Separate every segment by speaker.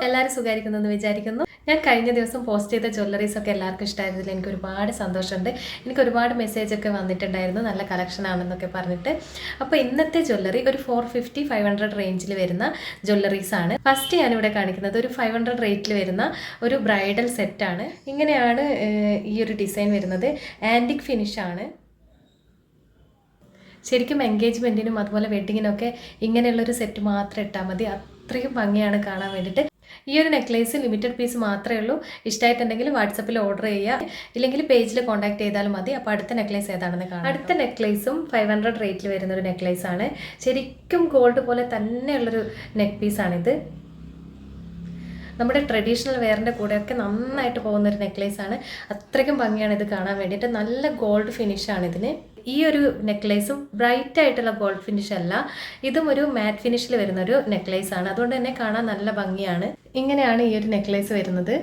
Speaker 1: എല്ലാവരും സുഖമായിരിക്കുന്നെന്ന് വിചാരിക്കുന്നു. ഞാൻ കഴിഞ്ഞ ദിവസം പോസ്റ്റ് ചെയ്ത ജ്വല്ലറീസ് ഒക്കെ എല്ലാവർക്കും ഇഷ്ടമായതിൽ എനിക്ക് ഒരുപാട് സന്തോഷമുണ്ട്. എനിക്ക് ഒരുപാട് മെസ്സേജൊക്കെ വന്നിട്ടുണ്ടായിരുന്നു, നല്ല കളക്ഷൻ ആണെന്നൊക്കെ പറഞ്ഞിട്ട്. അപ്പോൾ ഇന്നത്തെ ജ്വല്ലറി ഒരു 450-500 റേഞ്ചിൽ വരുന്ന ജ്വല്ലറീസ് ആണ്. ഫസ്റ്റ് ഞാനിവിടെ കാണിക്കുന്നത് ഒരു 500 റേറ്റിൽ വരുന്ന ഒരു ബ്രൈഡൽ സെറ്റാണ്. ഇങ്ങനെയാണ് ഈ ഒരു ഡിസൈൻ വരുന്നത്. ആൻറ്റിക് ഫിനിഷ് ആണ്. ശരിക്കും എൻഗേജ്മെൻറ്റിനും അതുപോലെ വെഡ്ഡിങ്ങിനൊക്കെ ഇങ്ങനെയുള്ളൊരു സെറ്റ് മാത്രം ഇട്ടാൽ മതി, അത്രയും ഭംഗിയാണ് കാണാൻ വേണ്ടിയിട്ട്. ഈ ഒരു നെക്ലേസ് ലിമിറ്റഡ് പീസ് മാത്രമേ ഉള്ളൂ. ഇഷ്ടമായിട്ടുണ്ടെങ്കിൽ വാട്സപ്പിൽ ഓർഡർ ചെയ്യുക, ഇല്ലെങ്കിൽ പേജിൽ കോൺടാക്ട് ചെയ്താലും മതി. അപ്പോൾ അടുത്ത നെക്ലേസ് ഏതാണെന്ന് കാണാം. അടുത്ത നെക്ലേസും 500 റേറ്റിൽ വരുന്നൊരു നെക്ലേസ് ആണ്. ശരിക്കും ഗോൾഡ് പോലെ തന്നെയുള്ളൊരു നെക്ക് പീസാണിത്. നമ്മുടെ ട്രഡീഷണൽ വെയറിൻ്റെ കൂടെയൊക്കെ നന്നായിട്ട് പോകുന്നൊരു നെക്ലേസാണ്. അത്രയ്ക്കും ഭംഗിയാണ് ഇത് കാണാൻ വേണ്ടിയിട്ട്. നല്ല ഗോൾഡ് ഫിനിഷാണ് ഇതിന്. ഈ ഒരു നെക്ലേസും ബ്രൈറ്റ് ആയിട്ടുള്ള ഗോൾഡ് ഫിനിഷ് അല്ല, ഇതും ഒരു മാറ്റ് ഫിനിഷിൽ വരുന്നൊരു നെക്ലേസാണ്. അതുകൊണ്ട് തന്നെ കാണാൻ നല്ല ഭംഗിയാണ്. ഇങ്ങനെയാണ് ഈ ഒരു നെക്ലേസ് വരുന്നത്.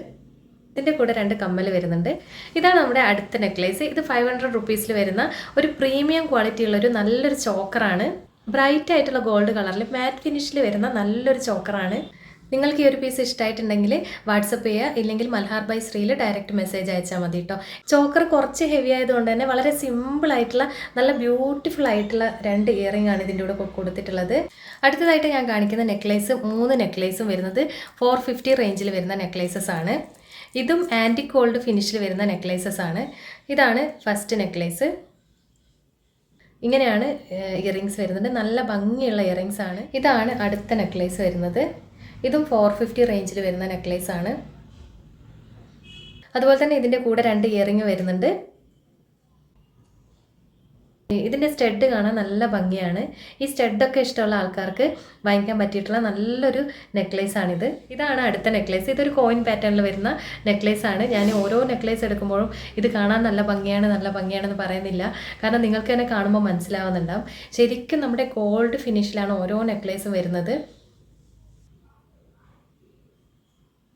Speaker 1: ഇതിൻ്റെ കൂടെ 2 കമ്മൽ വരുന്നുണ്ട്. ഇതാണ് നമ്മുടെ അടുത്ത നെക്ലേസ്. ഇത് 500 റുപ്പീസിൽ വരുന്ന ഒരു പ്രീമിയം ക്വാളിറ്റി ഉള്ളൊരു നല്ലൊരു ചോക്കറാണ്. ബ്രൈറ്റ് ആയിട്ടുള്ള ഗോൾഡ് കളറിൽ മാറ്റ് ഫിനിഷിൽ വരുന്ന നല്ലൊരു ചോക്കറാണ്. നിങ്ങൾക്ക് ഈ ഒരു പീസ് ഇഷ്ടമായിട്ടുണ്ടെങ്കിൽ വാട്സപ്പ് ചെയ്യുക, ഇല്ലെങ്കിൽ മൽഹാർ ബൈ ശ്രീയിൽ ഡയറക്റ്റ് മെസ്സേജ് അയച്ചാൽ മതി കേട്ടോ. ചോക്കർ കുറച്ച് ഹെവി ആയതുകൊണ്ട് തന്നെ വളരെ സിമ്പിളായിട്ടുള്ള നല്ല ബ്യൂട്ടിഫുൾ ആയിട്ടുള്ള 2 ഇയറിംഗ് ആണ് ഇതിൻ്റെ കൂടെ കൊടുത്തിട്ടുള്ളത്. അടുത്തതായിട്ട് ഞാൻ കാണിക്കുന്ന നെക്ലേസ് 3 നെക്ലേസും വരുന്നത് 450 റേഞ്ചിൽ വരുന്ന നെക്ലേസസ് ആണ്. ഇതും ആൻറ്റിക് ഗോൾഡ് ഫിനിഷിൽ വരുന്ന നെക്ലേസസ് ആണ്. ഇതാണ് ഫസ്റ്റ് നെക്ലേസ്. ഇങ്ങനെയാണ് ഇയറിങ്സ് വരുന്നത്. നല്ല ഭംഗിയുള്ള ഇയറിങ്സ് ആണ്. ഇതാണ് അടുത്ത നെക്ലേസ് വരുന്നത്. ഇതും 450 റേഞ്ചിൽ വരുന്ന നെക്ലേസ് ആണ്. അതുപോലെ തന്നെ ഇതിൻ്റെ കൂടെ 2 ഇയറിംഗ് വരുന്നുണ്ട്. ഇതിൻ്റെ സ്റ്റഡ് കാണാൻ നല്ല ഭംഗിയാണ്. ഈ സ്റ്റഡൊക്കെ ഇഷ്ടമുള്ള ആൾക്കാർക്ക് വാങ്ങിക്കാൻ പറ്റിയിട്ടുള്ള നല്ലൊരു നെക്ലേസ് ആണിത്. ഇതാണ് അടുത്ത നെക്ലേസ്. ഇതൊരു കോയിൻ പാറ്റേണിൽ വരുന്ന നെക്ലേസ് ആണ്. ഞാൻ ഓരോ നെക്ലേസ് എടുക്കുമ്പോഴും ഇത് കാണാൻ നല്ല ഭംഗിയാണെന്ന് പറയുന്നില്ല, കാരണം നിങ്ങൾക്ക് തന്നെ കാണുമ്പോൾ മനസ്സിലാവുന്നുണ്ടാവും. ശരിക്കും നമ്മുടെ ഗോൾഡ് ഫിനിഷിലാണ് ഓരോ നെക്ലേസും വരുന്നത്.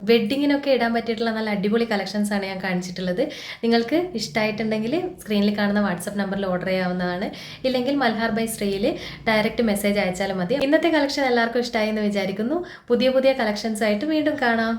Speaker 1: വെഡ്ഡിങ്ങിനൊക്കെ ഇടാൻ പറ്റിയിട്ടുള്ള നല്ല അടിപൊളി കളക്ഷൻസ് ആണ് ഞാൻ കാണിച്ചിട്ടുള്ളത്. നിങ്ങൾക്ക് ഇഷ്ടമായിട്ടുണ്ടെങ്കിൽ സ്ക്രീനിൽ കാണുന്ന വാട്സപ്പ് നമ്പറിൽ ഓർഡർ ചെയ്യാവുന്നതാണ്, ഇല്ലെങ്കിൽ മൽഹാർ ബൈ ശ്രീയിൽ ഡയറക്റ്റ് മെസ്സേജ് അയച്ചാലും മതി. ഇന്നത്തെ കളക്ഷൻ എല്ലാവർക്കും ഇഷ്ടമായി എന്ന് വിചാരിക്കുന്നു. പുതിയ കളക്ഷൻസ് ആയിട്ട് വീണ്ടും കാണാം.